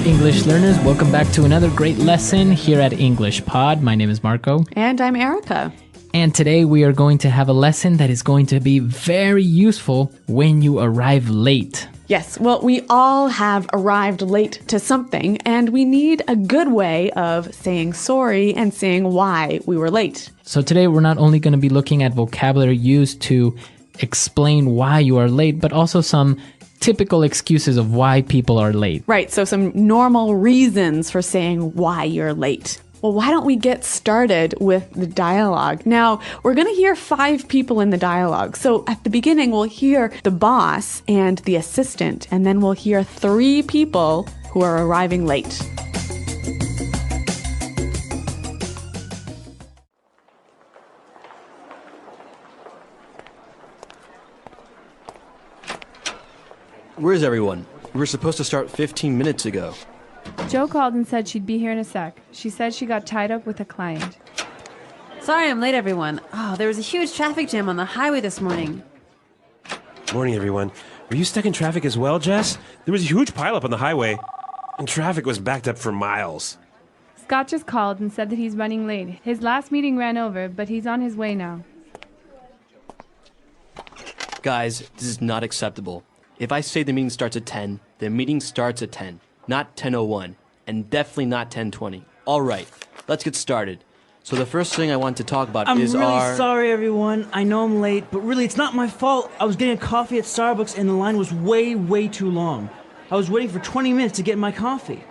English learners. Welcome back to another great lesson here at English Pod. My name is Marco. And I'm Erica. And today we are going to have a lesson that is going to be very useful when you arrive late. Yes, well, we all have arrived late to something, and we need a good way of saying sorry and saying why we were late. So today we're not only going to be looking at vocabulary used to explain why you are late, but also some typical excuses of why people are late. Right, so some normal reasons for saying why you're late. Well, why don't we get started with the dialogue? Now, we're going to hear 5 people in the dialogue. So at the beginning, we'll hear the boss and the assistant, and then we'll hear 3 people who are arriving late. Where's everyone? We were supposed to start 15 minutes ago. Jo called and said she'd be here in a sec. She said she got tied up with a client. Sorry I'm late, everyone. Oh, there was a huge traffic jam on the highway this morning. Morning, everyone. Were you stuck in traffic as well, Jess? There was a huge pileup on the highway, and traffic was backed up for miles. Scott just called and said that he's running late. His last meeting ran over, but he's on his way now. Guys, this is not acceptable. If I say the meeting starts at 10, the meeting starts at 10, not 10:01, and definitely not 10:20. All right, let's get started. So the first thing I want to talk about is I'm really sorry, everyone. I know I'm late, but really, it's not my fault. I was getting a coffee at Starbucks, and the line was way too long. I was waiting for 20 minutes to get my coffee.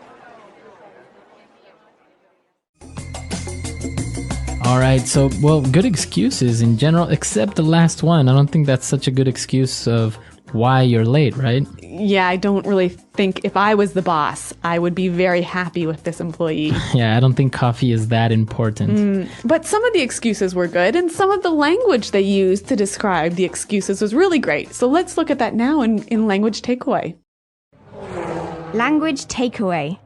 All right, so, well, good excuses in general, except the last one. I don't think that's such a good excuse of why you're late, right? Yeah, I don't really think if I was the boss, I would be very happy with this employee. Yeah, I don't think coffee is that important. But some of the excuses were good, and some of the language they used to describe the excuses was really great. So let's look at that now in language takeaway. Language takeaway.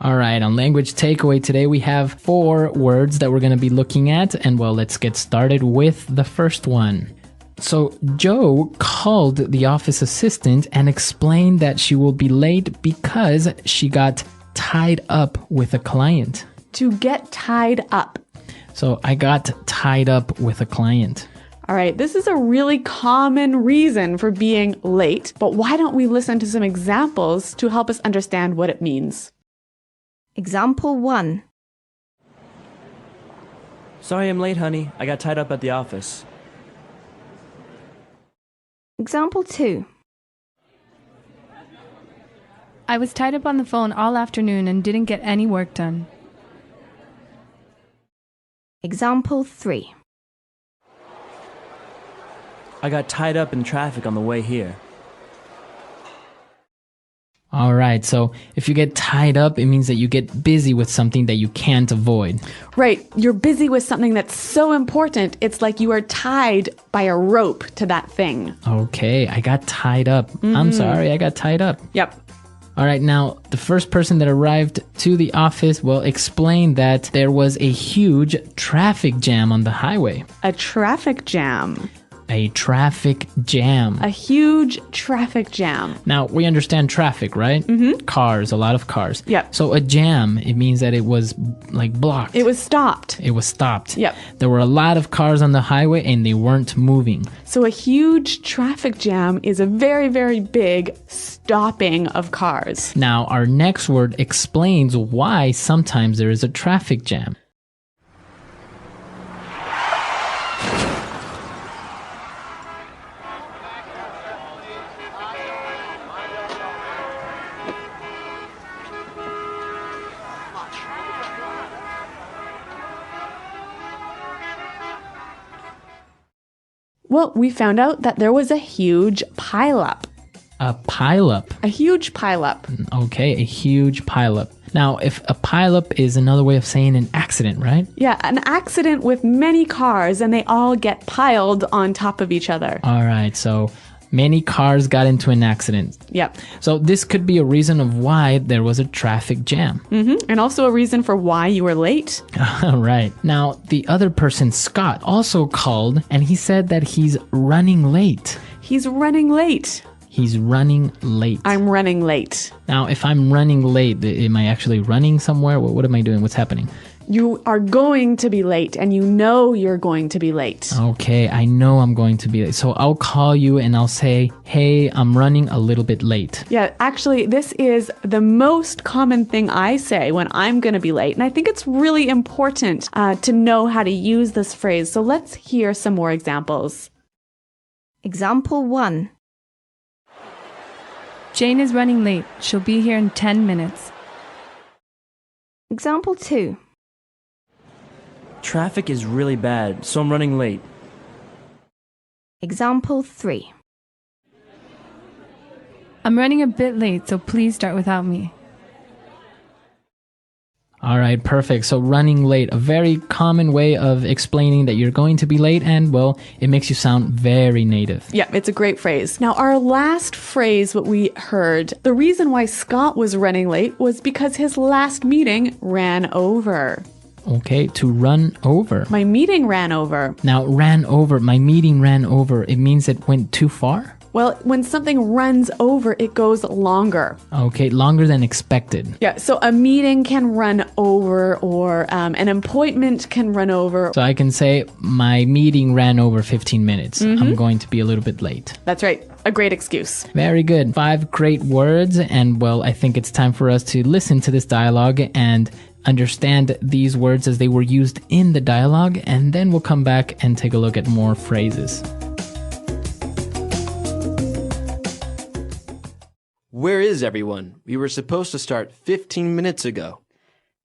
All right, on language takeaway today, we have 4 words that we're going to be looking at. And well, let's get started with the first one. So Jo called the office assistant and explained that she will be late because she got tied up with a client. To get tied up. So I got tied up with a client. All right, this is a really common reason for being late, but why don't we listen to some examples to help us understand what it means? Example 1. Sorry I'm late, honey. I got tied up at the office. Example 2. I was tied up on the phone all afternoon and didn't get any work done. Example 3. I got tied up in traffic on the way here. All right, so if you get tied up, it means that you get busy with something that you can't avoid. Right, you're busy with something that's so important, it's like you are tied by a rope to that thing. Okay, I got tied up. I'm sorry, I got tied up. Yep. All right, now, the first person that arrived to the office will explain that there was a huge traffic jam on the highway. A traffic jam. A traffic jam. A huge traffic jam. Now, we understand traffic, right? Mm-hmm. Cars, a lot of cars. Yep. So a jam, it means that it was like blocked. It was stopped. It was stopped. Yep. There were a lot of cars on the highway and they weren't moving. So a huge traffic jam is a very big stopping of cars. Now, our next word explains why sometimes there is a traffic jam. Well, we found out that there was a huge pileup. A pileup. A huge pileup. Okay, a huge pileup. Now, if a pileup is another way of saying an accident, right? Yeah, an accident with many cars and they all get piled on top of each other. All right, so many cars got into an accident. Yep. So this could be a reason of why there was a traffic jam. And also a reason for why you were late. Right. Now, the other person, Scott, also called and he said that he's running late. He's running late. He's running late. I'm running late. Now, if I'm running late, am I actually running somewhere? What am I doing? What's happening? You are going to be late, and you know you're going to be late. Okay, I know I'm going to be late. So I'll call you and I'll say, hey, I'm running a little bit late. Yeah, actually, this is the most common thing I say when I'm going to be late. And I think it's really important to know how to use this phrase. So let's hear some more examples. Example 1. Jane is running late. She'll be here in 10 minutes. Example 2. Traffic is really bad, so I'm running late. Example 3. I'm running a bit late, so please start without me. All right, perfect. So running late, a very common way of explaining that you're going to be late, and well, it makes you sound very native. Yeah, it's a great phrase. Now, our last phrase, what we heard, the reason why Scott was running late was because his last meeting ran over. Okay, to run over. My meeting ran over. Now, ran over, my meeting ran over, it means it went too far? Well, when something runs over, it goes longer. Okay, longer than expected. Yeah, so a meeting can run over, or an appointment can run over. So I can say, my meeting ran over 15 minutes. I'm going to be a little bit late. That's right, a great excuse. Very good. 5 great words, and well, I think it's time for us to listen to this dialogue and understand these words as they were used in the dialogue, and then we'll come back and take a look at more phrases. Where is everyone? We were supposed to start 15 minutes ago.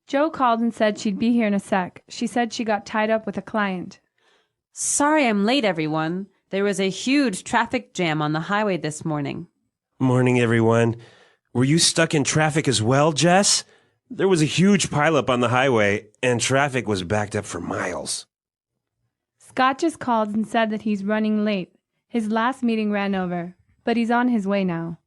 Joe called and said she'd be here in a sec. She said she got tied up with a client. Sorry I'm late, everyone. There was a huge traffic jam on the highway this morning. Morning, everyone. Were you stuck in traffic as well, Jess? There was a huge pileup on the highway, and traffic was backed up for miles. Scott just called and said that he's running late. His last meeting ran over, but he's on his way now.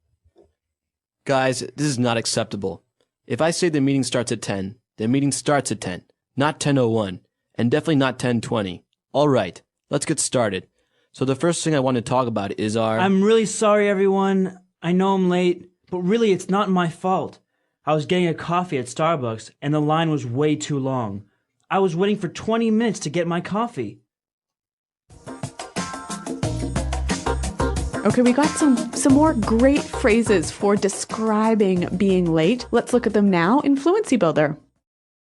Guys, this is not acceptable. If I say the meeting starts at 10, the meeting starts at 10, not 10:01, and definitely not 10:20. All right, let's get started. So the first thing I want to talk about is our... I'm really sorry, everyone. I know I'm late, but really it's not my fault. I was getting a coffee at Starbucks, and the line was way too long. I was waiting for 20 minutes to get my coffee. Okay, we got some more great phrases for describing being late. Let's look at them now in Fluency Builder.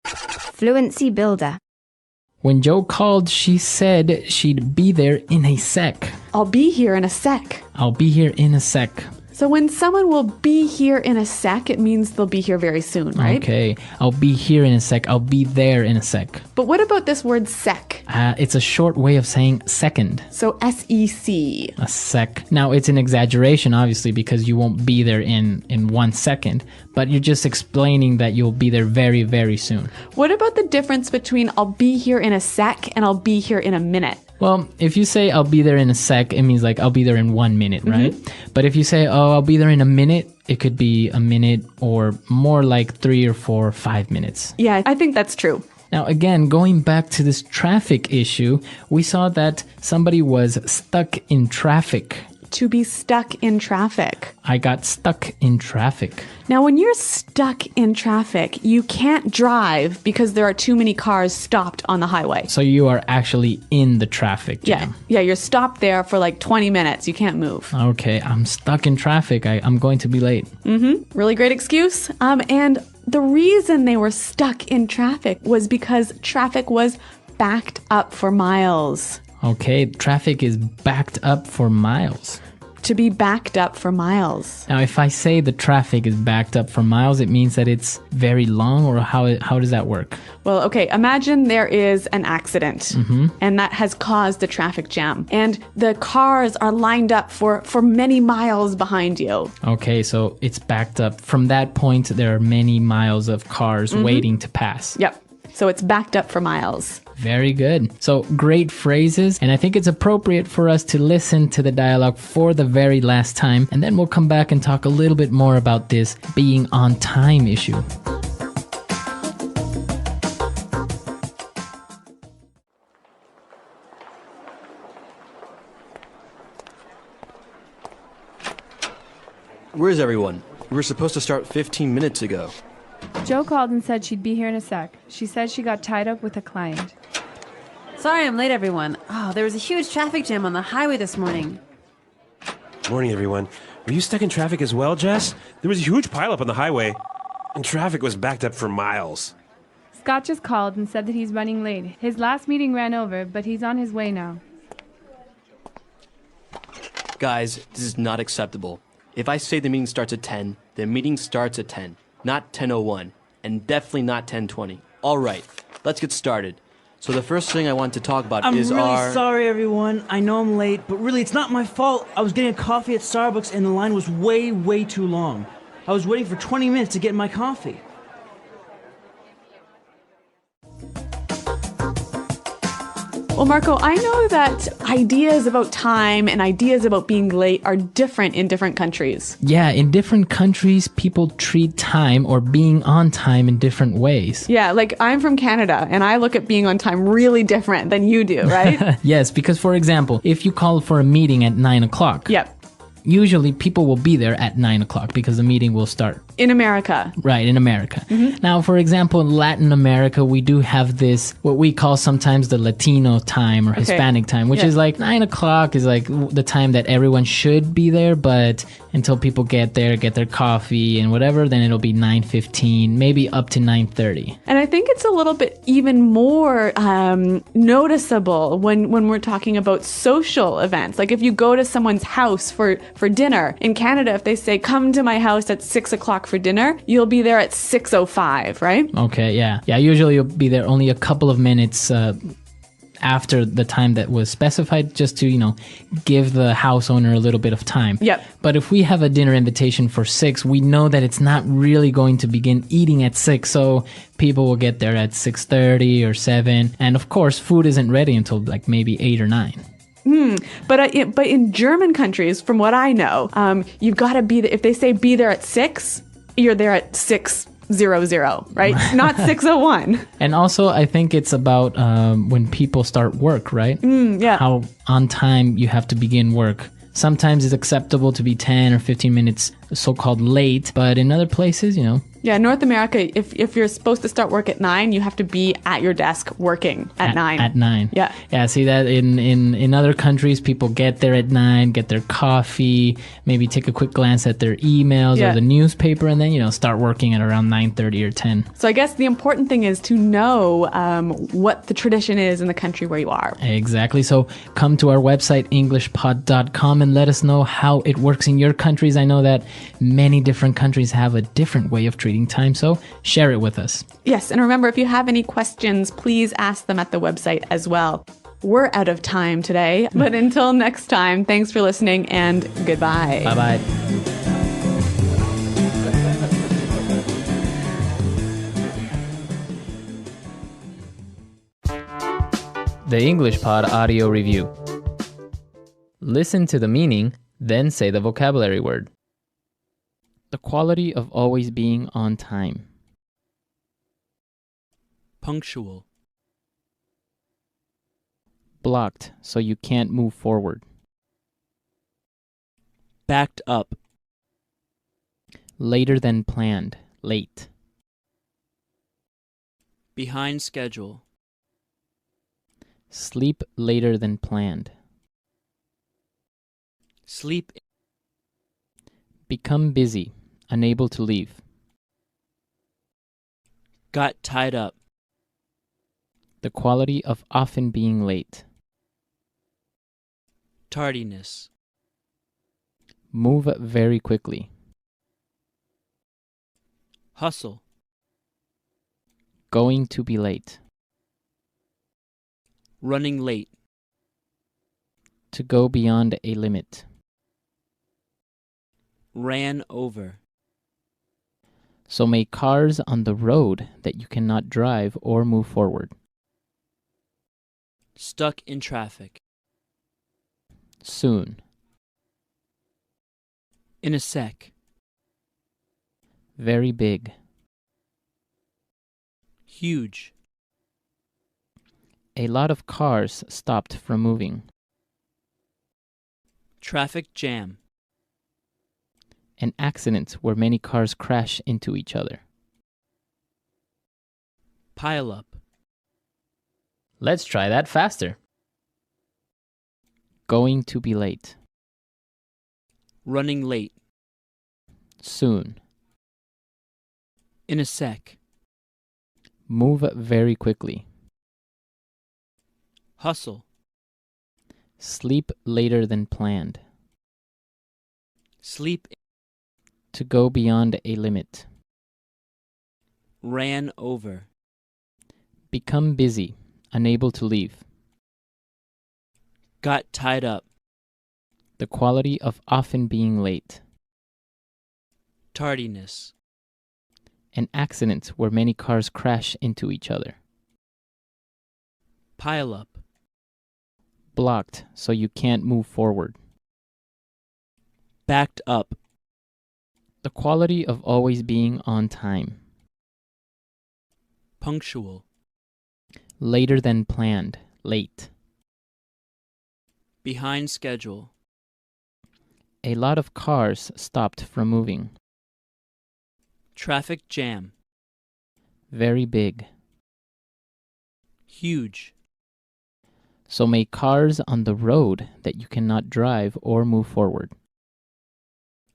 Fluency Builder. When Joe called, she said she'd be there in a sec. I'll be here in a sec. I'll be here in a sec. So when someone will be here in a sec, it means they'll be here very soon, right? Okay, I'll be here in a sec. I'll be there in a sec. But what about this word sec? It's a short way of saying second. So S-E-C. A sec. Now, it's an exaggeration, obviously, because you won't be there in 1 second, but you're just explaining that you'll be there very, very soon. What about the difference between I'll be here in a sec and I'll be here in a minute? Well, if you say I'll be there in a sec, it means like I'll be there in 1 minute, right? But if you say, oh, I'll be there in a minute, it could be a minute or more like 3 or 4 or 5 minutes. Yeah, I think that's true. Now, again, going back to this traffic issue, we saw that somebody was stuck in traffic. To be stuck in traffic. I got stuck in traffic. Now, when you're stuck in traffic, you can't drive because there are too many cars stopped on the highway. So you are actually in the traffic jam. Yeah, you're stopped there for like 20 minutes. You can't move. Okay, I'm stuck in traffic. I'm going to be late. Really great excuse. And the reason they were stuck in traffic was because traffic was backed up for miles. Okay, traffic is backed up for miles. To be backed up for miles. Now, if I say the traffic is backed up for miles, it means that it's very long, or how does that work? Well, okay, imagine there is an accident and that has caused a traffic jam and the cars are lined up for many miles behind you. Okay, so it's backed up. From that point, there are many miles of cars waiting to pass. Yep. So it's backed up for miles. Very good. So great phrases. And I think it's appropriate for us to listen to the dialogue for the very last time. And then we'll come back and talk a little bit more about this being on time issue. Where is everyone? We were supposed to start 15 minutes ago. Joe called and said she'd be here in a sec. She said she got tied up with a client. Sorry I'm late, everyone. Oh, there was a huge traffic jam on the highway this morning. Morning, everyone. Were you stuck in traffic as well, Jess? There was a huge pileup on the highway, and traffic was backed up for miles. Scott just called and said that he's running late. His last meeting ran over, but he's on his way now. Guys, this is not acceptable. If I say the meeting starts at 10, the meeting starts at 10, not 10:01, and definitely not 10:20. All right, let's get started. So the first thing I want to talk about I'm is really our... sorry, everyone. I know I'm late, but really, it's not my fault. I was getting a coffee at Starbucks, and the line was way too long. I was waiting for 20 minutes to get my coffee. Well, Marco, I know that ideas about time and ideas about being late are different in different countries. Yeah, in different countries, people treat time or being on time in different ways. Yeah, like I'm from Canada and I look at being on time really different than you do, right? Yes, because for example, if you call for a meeting at 9 o'clock, Yep. usually people will be there at 9 o'clock because the meeting will start. In America. Right, in America. Now, for example, in Latin America, we do have this, what we call sometimes the Latino time or Hispanic time, which is like 9 o'clock is like the time that everyone should be there, but until people get there, get their coffee and whatever, then it'll be 9:15, maybe up to 9:30. And I think it's a little bit even more noticeable when we're talking about social events. Like if you go to someone's house for dinner, in Canada, if they say, come to my house at 6 o'clock for dinner, you'll be there at 6:05, right? Okay, yeah. Yeah, usually you'll be there only a couple of minutes after the time that was specified, just to, give the house owner a little bit of time. Yep. But if we have a dinner invitation for 6, we know that it's not really going to begin eating at 6, so people will get there at 6:30 or 7. And of course, food isn't ready until like maybe 8 or 9. But in German countries, from what I know, you've got to be there. If they say be there at 6, you're there at 6:00, right? Not 6:01. And also, I think it's about when people start work, right? Yeah. How on time you have to begin work. Sometimes it's acceptable to be 10 or 15 minutes so-called late, but in other places, Yeah, North America, if you're supposed to start work at 9, you have to be at your desk working at 9. At 9. Yeah. Yeah, see that in other countries, people get there at 9, get their coffee, maybe take a quick glance at their emails Yeah. or the newspaper, and then, start working at around 9:30 or 10. So I guess the important thing is to know what the tradition is in the country where you are. Exactly. So come to our website, englishpod.com, and let us know how it works in your countries. I know that many different countries have a different way of treating time, so share it with us. Yes, and remember, if you have any questions, please ask them at the website as well. We're out of time today, but until next time, thanks for listening and goodbye. Bye-bye. The English Pod Audio Review. Listen to the meaning, then say the vocabulary word. The quality of always being on time. Punctual. Blocked so you can't move forward. Backed up. Later than planned. Late. Behind schedule. Sleep later than planned. Sleep. Become busy. Unable to leave. Got tied up. The quality of often being late. Tardiness. Move very quickly. Hustle. Going to be late. Running late. To go beyond a limit. Ran over. So make cars on the road that you cannot drive or move forward. Stuck in traffic. Soon. In a sec. Very big. Huge. A lot of cars stopped from moving. Traffic jam. An accident where many cars crash into each other. Pile up. Let's try that faster. Going to be late. Running late. Soon. In a sec. Move very quickly. Hustle. Sleep later than planned. Sleep. To go beyond a limit. Ran over. Become busy, unable to leave. Got tied up. The quality of often being late. Tardiness. An accident where many cars crash into each other. Pile up. Blocked so you can't move forward. Backed up. The quality of always being on time. Punctual. Later than planned, late. Behind schedule. A lot of cars stopped from moving. Traffic jam. Very big. Huge. So many cars on the road that you cannot drive or move forward.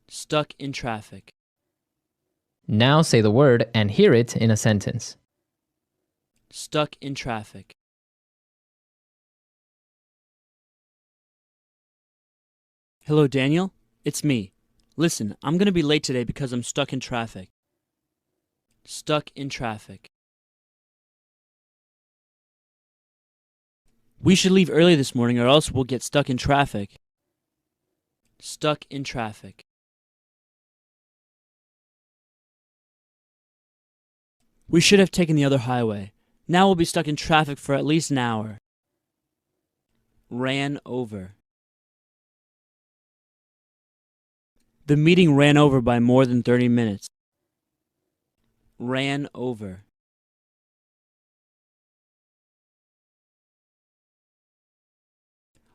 Stuck in traffic. Now say the word and hear it in a sentence. Stuck in traffic. Hello, Daniel. It's me. Listen, I'm going to be late today because I'm stuck in traffic. Stuck in traffic. We should leave early this morning or else we'll get stuck in traffic. Stuck in traffic. We should have taken the other highway. Now we'll be stuck in traffic for at least an hour. Ran over. The meeting ran over by more than 30 minutes. Ran over.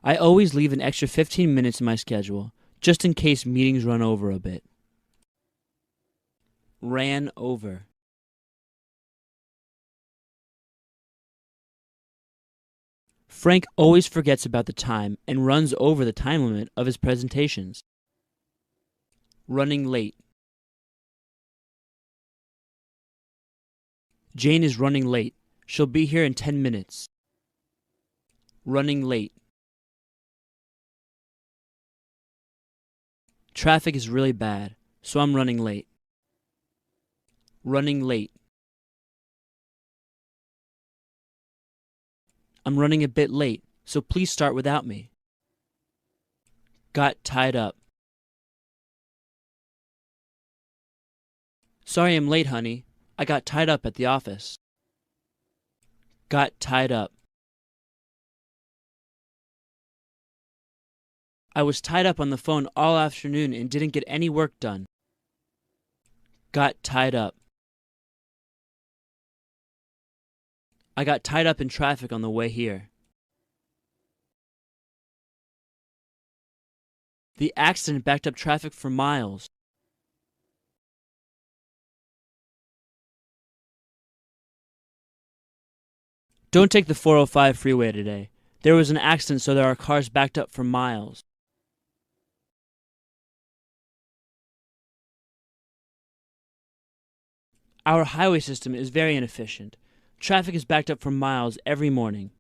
I always leave an extra 15 minutes in my schedule, just in case meetings run over a bit. Ran over. Frank always forgets about the time and runs over the time limit of his presentations. Running late. Jane is running late. She'll be here in 10 minutes. Running late. Traffic is really bad, so I'm running late. Running late. I'm running a bit late, so please start without me. Got tied up. Sorry I'm late, honey. I got tied up at the office. Got tied up. I was tied up on the phone all afternoon and didn't get any work done. Got tied up. I got tied up in traffic on the way here. The accident backed up traffic for miles. Don't take the 405 freeway today. There was an accident, so there are cars backed up for miles. Our highway system is very inefficient. Traffic is backed up for miles every morning.